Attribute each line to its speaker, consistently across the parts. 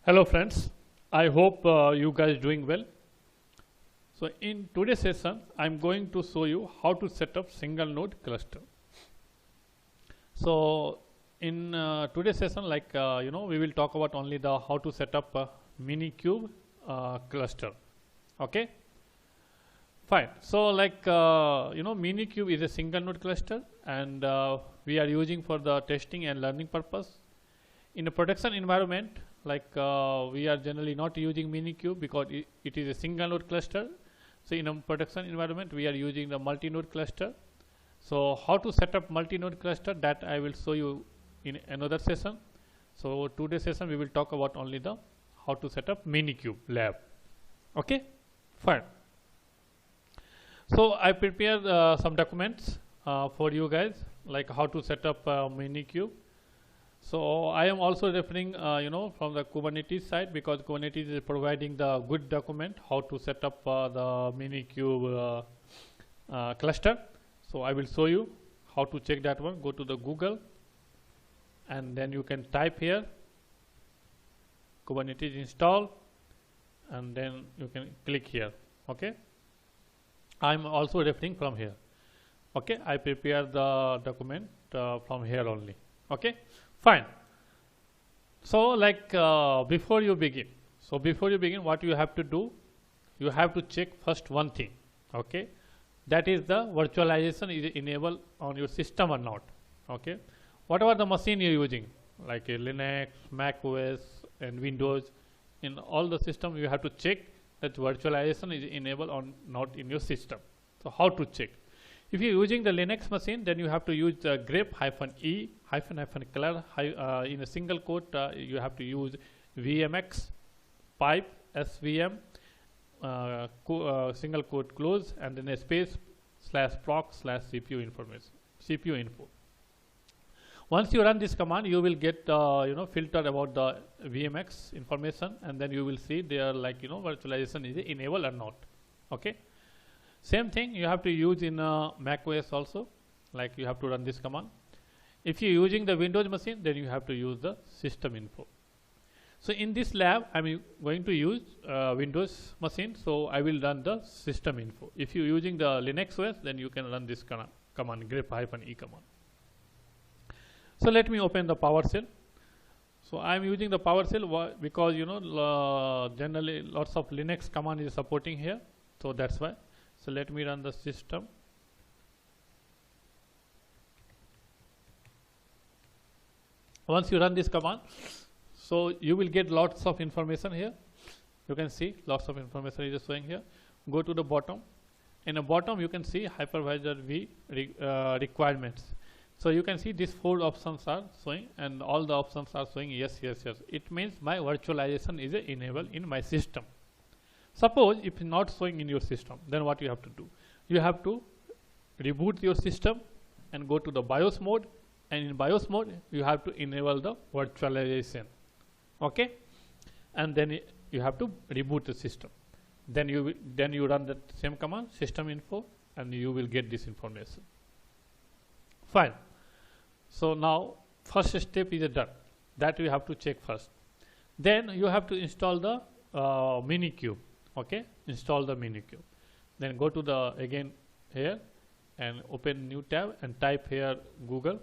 Speaker 1: Hello friends, I hope you guys doing well. So in today's session, I'm going to show you how to set up single node cluster. So in today's session, we will talk about only the how to set up a Minikube cluster. Okay, fine. So Minikube is a single node cluster, and we are using for the testing and learning purpose. In a production environment, we are generally not using Minikube because it is a single node cluster. So in a production environment, we are using the multi-node cluster. So how to set up multi-node cluster, that I will show you in another session. So today's session we will talk about only the how to set up Minikube lab. Okay, fine. So I prepared some documents for you guys, like how to set up Minikube. So I am also referring, from the Kubernetes side, because Kubernetes is providing the good document how to set up the Minikube cluster. So I will show you how to check that one. Go to the Google, and then you can type here Kubernetes install, and then you can click here. Okay, I am also referring from here. Okay, I prepare the document from here only. Okay, fine. So before you begin, what you have to do, you have to check first one thing. Okay, that is the virtualization is enabled on your system or not. Okay, whatever the machine you're using, like a Linux, Mac OS, and Windows, in all the system you have to check that virtualization is enabled or not in your system. So how to check? If you're using the Linux machine, then you have to use the grep-e --clear in a single quote. You have to use vmx pipe svm single quote close, and then a space /proc/cpu information cpu info. Once you run this command, you will get filter about the vmx information, and then you will see there virtualization is enabled or not. Okay. Same thing you have to use in Mac OS also, like you have to run this command. If you're using the Windows machine, then you have to use the system info. So in this lab, I'm going to use Windows machine, so I will run the system info. If you're using the Linux OS, then you can run this command grep-e command. So let me open the PowerShell. So I'm using the PowerShell because generally lots of Linux command is supporting here, so that's why. So let me run the system. Once you run this command, so you will get lots of information here. You can see lots of information is showing here. Go to the bottom. In the bottom you can see hypervisor V requirements. So you can see these 4 options are showing, and all the options are showing yes. It means my virtualization is enabled in my system. Suppose if it's not showing in your system, then what you have to do? You have to reboot your system and go to the BIOS mode, and in BIOS mode you have to enable the virtualization. Okay, and then you have to reboot the system. Then you run the same command system info, and you will get this information. Fine. So now first step is done. That you have to check first. Then you have to install the Minikube. Okay, install the Minikube. Then go to the again here and open new tab and type here Google.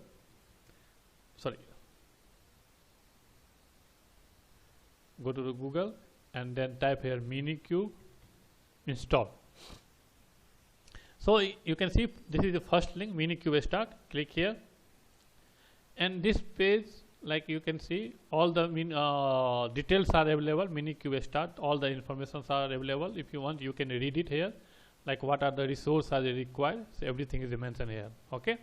Speaker 1: Sorry. Go to the Google and then type here Minikube install. So you can see this is the first link, Minikube start. Click here, and this page, like you can see, all the details are available. Minikube start, all the informations are available. If you want, you can read it here, like what are the resources are required. So everything is mentioned here. Okay,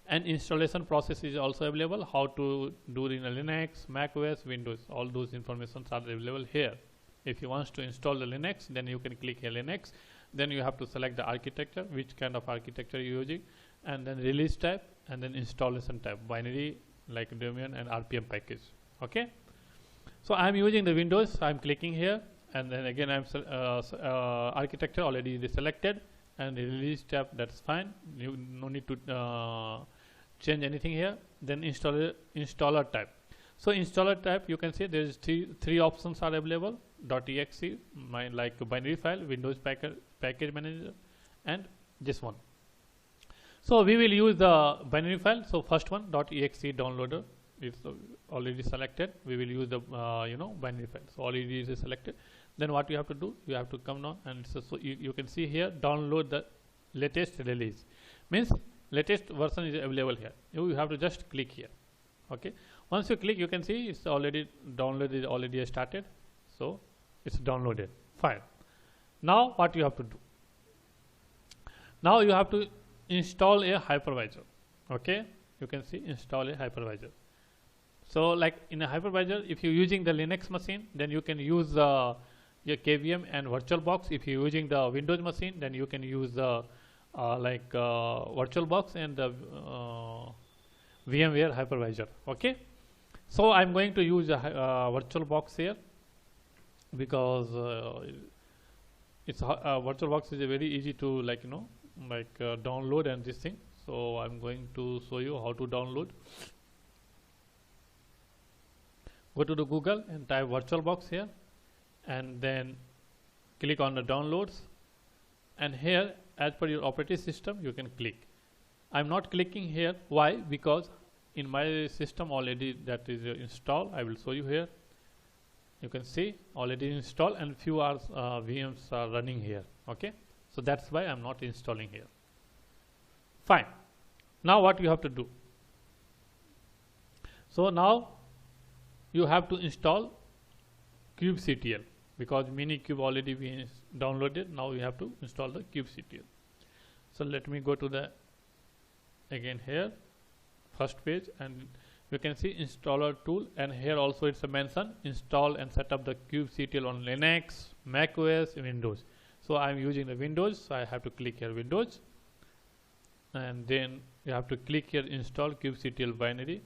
Speaker 1: and installation process is also available. How to do in a Linux, Mac OS, Windows. All those informations are available here. If you want to install the Linux, then you can click here Linux. Then you have to select the architecture, which kind of architecture you're using, and then release type, and then installation type, binary, like Debian and RPM package. Okay, so I'm using the Windows. I'm clicking here, and then again I'm architecture already selected, and release tab, that's fine. You no need to change anything here. Then installer type. So installer type, you can see there is three options are available: .exe, like binary file, Windows package manager, and this one. So we will use the binary file. So first one, .exe downloader, is already selected. We will use the binary file. So already is selected. Then what you have to do, you have to come down, and so you can see here, download the latest release, means latest version is available here. You have to just click here. Okay, once you click, you can see it's already download is already started, so it's downloaded. Fine. Now what you have to do, now you have to install a hypervisor. Okay, you can see install a hypervisor. So like in a hypervisor, if you're using the Linux machine, then you can use your KVM and VirtualBox. If you're using the Windows machine, then you can use the VirtualBox and the VMware hypervisor. Okay, so I'm going to use a VirtualBox here, because it's VirtualBox is a very easy to download and this thing. So I'm going to show you how to download. Go to the Google and type VirtualBox here, and then click on the downloads, and here as per your operating system you can click. I'm not clicking here. Why? Because in my system already that is installed. I will show you here. You can see already installed, and few hours VMs are running here. Okay, so that's why I'm not installing here. Fine. Now what you have to do, so now you have to install kubectl, because Minikube already we downloaded. Now we have to install the kubectl. So let me go to the again here first page, and you can see installer tool, and here also it's a mention install and set up the kubectl on Linux, Mac OS, Windows. So I'm using the Windows, so I have to click here Windows, and then you have to click here install kubectl binary.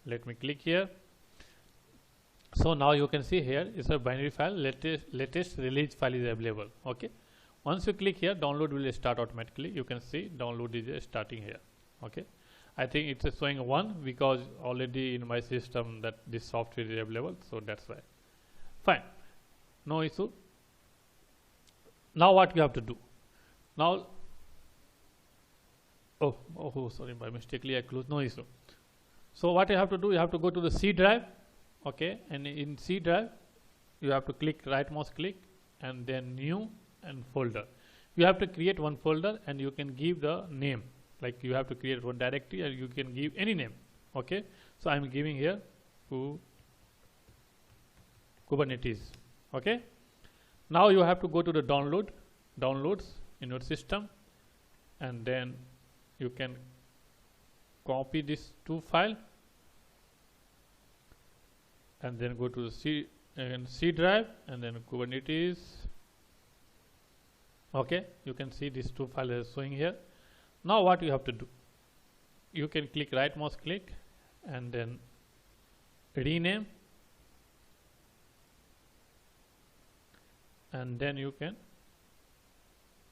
Speaker 1: Let me click here. So now you can see here is a binary file, latest release file is available. Okay, once you click here, download will start automatically. You can see download is starting here. Okay, I think it's showing 1 because already in my system that this software is available, so that's why. Fine, no issue. Now what you have to do, now sorry, by mistakenly I closed. No issue. So what you have to do, you have to go to the C drive. Okay, and in C drive you have to click right mouse click and then new and folder. You have to create one folder, and you can give the name, like you have to create one directory, and you can give any name. Okay, so I'm giving here Kubernetes. Okay, now you have to go to the downloads in your system, and then you can copy this to file, and then go to the C drive, and then Kubernetes. Okay, you can see these two files are showing here. Now what you have to do, you can click right mouse click and then rename, and then you can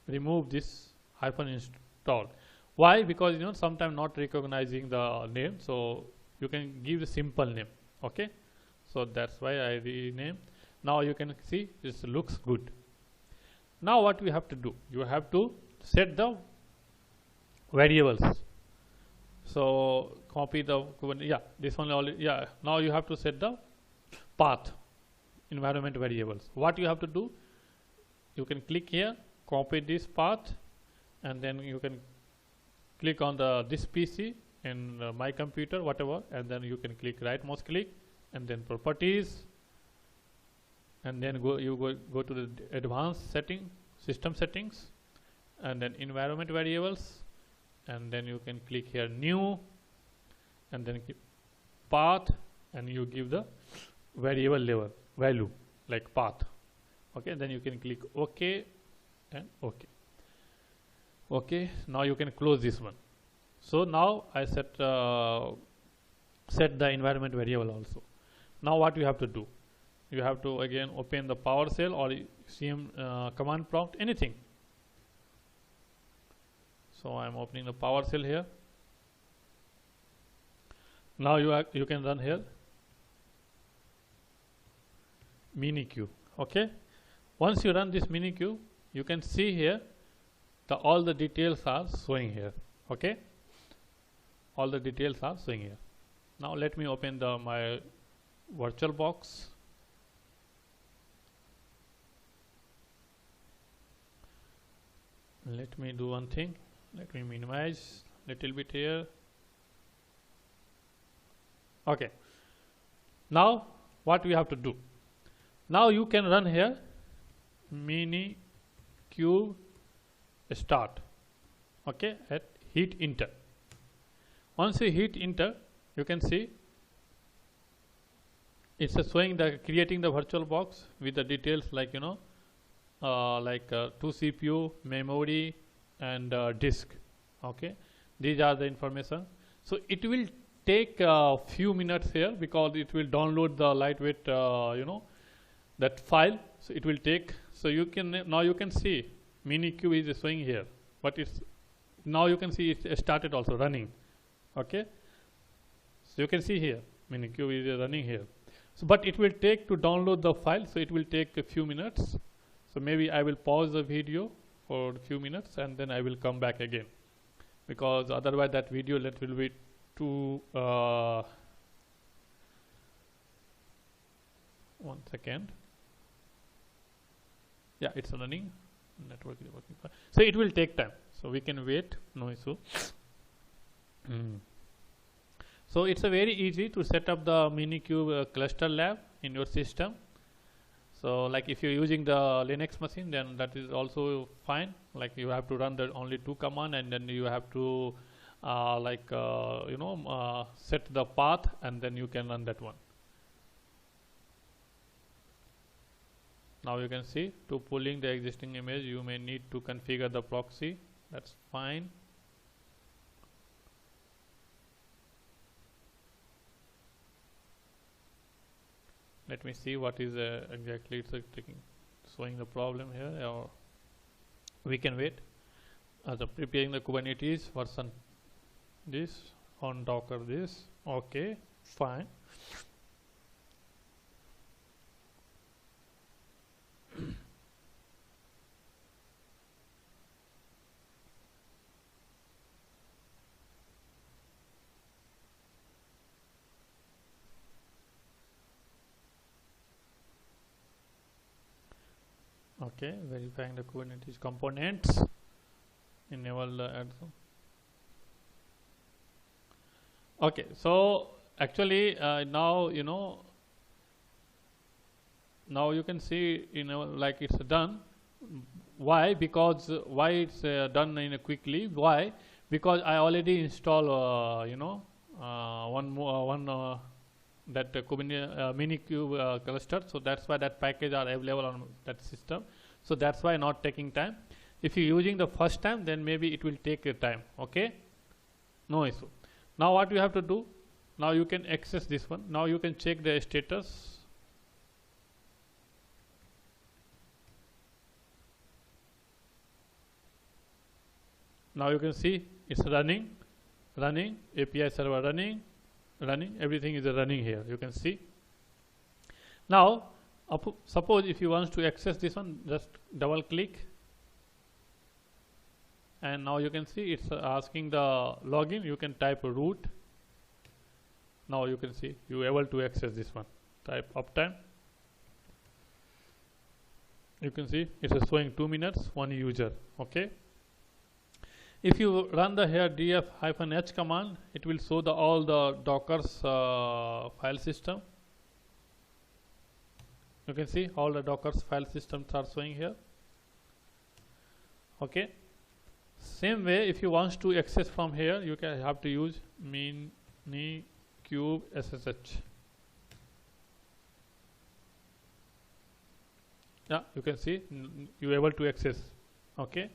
Speaker 1: remove this hyphen install. Why? Because sometimes not recognizing the name, so you can give the simple name. Okay, so that's why I rename. Now you can see this looks good. Now what we have to do, you have to set the variables. So copy the this one already. Now you have to set the path, environment variables. What you have to do, you can click here, copy this path, and then you can click on this PC in my computer, whatever, and then you can click right mouse click and then properties, and then go to the advanced system settings, and then environment variables, and then you can click here new, and then path, and you give the variable value like path. Okay, then you can click OK and OK. Okay, now you can close this one. So now I set the environment variable also. Now what you have to do, you have to again open the PowerShell or CM command prompt, anything. So I'm opening the PowerShell here. Now you can run here Minikube. Okay, once you run this Minikube, you can see here all the details are showing here. Okay, all the details are showing here. Now let me open my VirtualBox. Let me do one thing. Let me minimize little bit here. Okay, now what we have to do, now you can run here Minikube start. Okay, hit enter. Once you hit enter, you can see it's showing the creating the VirtualBox with the details like, you know, like 2 CPU, memory, and disk. Okay, these are the information. So it will take a few minutes here because it will download the lightweight, you know, that file. So it will take. So you can now you can see Minikube is showing here, but it's now you can see it started also running. Okay, so you can see here Minikube is running here. So but it will take to download the file. So it will take a few minutes. So maybe I will pause the video for a few minutes and then I will come back again, because otherwise that video length will be too. 1 second. Yeah, it's running. Network is working fine. So it will take time. So we can wait. No issue. So it's a very easy to set up the Minikube cluster lab in your system. So like if you're using the Linux machine, then that is also fine. Like you have to run the only 2 commands, and then you have to you know, set the path, and then you can run that one. Now you can see to pulling the existing image, you may need to configure the proxy. That's fine. Let me see what is exactly it's showing the problem here, or we can wait. Preparing the Kubernetes version this on Docker this. Okay, fine. Okay, verifying the Kubernetes components. Enable the add. Okay, so actually now you know. Now you can see, you know, like it's done. Why? Because why it's done in a quickly? Why? Because I already install you know, that Kubernetes Minikube cluster. So that's why that package are available on that system. So that's why not taking time. If you're using the first time, then maybe it will take a time. Okay, no issue. Now what you have to do? Now you can access this one. Now you can check the status. Now you can see it's running, API server running, everything is running here. You can see. Now, suppose if you want to access this one, just double click, and now you can see it's asking the login. You can type root. Now you can see you are able to access this one. Type uptime. You can see it's showing 2 minutes, 1 user. Okay. If you run the here df-h command, it will show all the Docker's file system. You can see all the Docker's file systems are showing here. Okay. Same way, if you want to access from here, you can have to use Minikube SSH. Yeah, you can see you are able to access. Okay.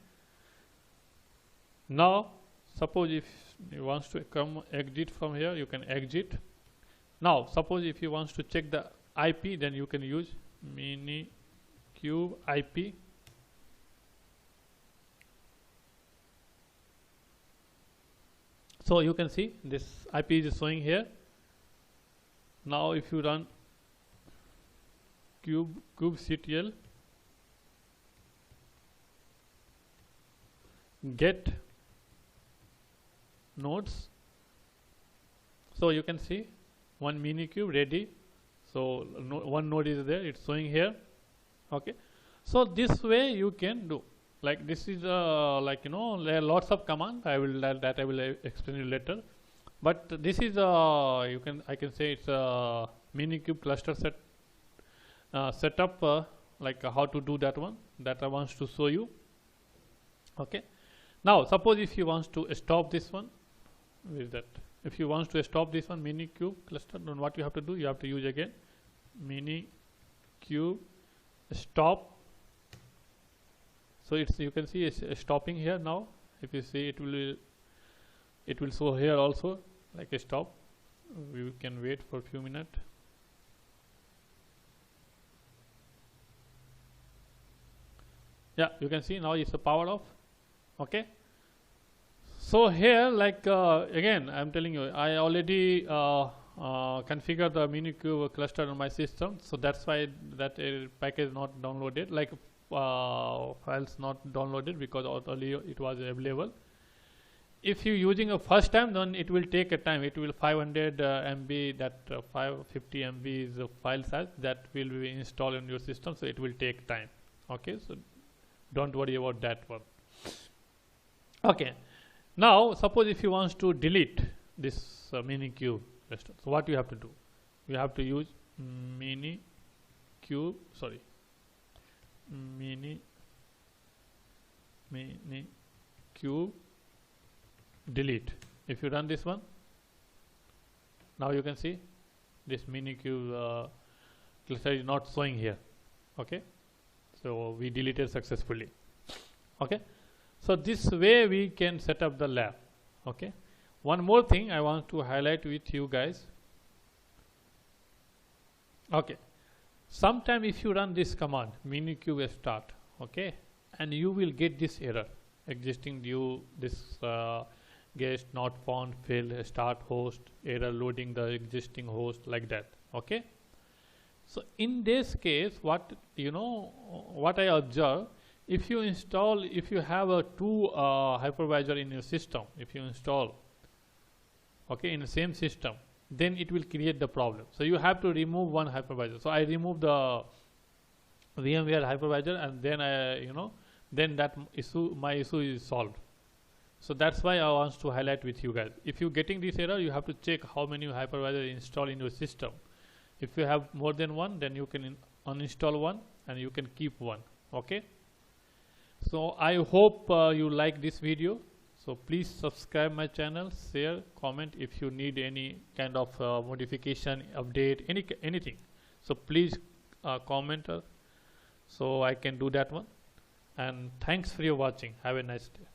Speaker 1: Now suppose if you want to come exit from here, you can exit. Now suppose if you want to check the IP, then you can use Minikube IP. So you can see this IP is showing here. Now if you run kubectl get nodes. So you can see one Minikube ready. So one node is there, it's showing here. Okay, so this way you can do. Like this is like there are lots of command. I will explain you later. But this is I can say it's a Minikube cluster setup. Like how to do that one that I want to show you. Okay. Now suppose if you want to stop this one, where is that? If you want to stop this one Minikube cluster, then what you have to do? You have to use again Minikube stop. So it's, you can see it's stopping here now. If you see, it will show here also like a stop. We can wait for a few minutes. Yeah, you can see now it's a power off. Okay. So here, like again, I'm telling you, I already configured the Minikube cluster on my system, so that's why that package not downloaded, like files not downloaded, because earlier it was available. If you using a first time, then it will take a time. It will 500 MB, that 550 MB is a file size that will be installed in your system, so it will take time. Okay, so don't worry about that one. Okay. Now, suppose if you want to delete this Minikube cluster, so what you have to do? You have to use Minikube delete. If you run this one, now you can see this Minikube cluster is not showing here. Okay, so we deleted successfully. Okay. So this way we can set up the lab. Okay. One more thing I want to highlight with you guys. Okay. Sometime if you run this command Minikube start, okay, and you will get this error, existing due this guest not found, failed, start host, error loading the existing host, like that. Okay. So in this case, what I observe, if you have a two hypervisor in your system, if you install, okay, in the same system, then it will create the problem. So you have to remove one hypervisor. So I remove the VMware hypervisor, and then then that my issue is solved. So that's why I want to highlight with you guys. If you're getting this error, you have to check how many hypervisors install in your system. If you have more than one, then you can uninstall one and you can keep one. Okay. So I hope you like this video. So please subscribe my channel, share, comment if you need any kind of modification, update, anything. So please comment so I can do that one. And thanks for your watching. Have a nice day.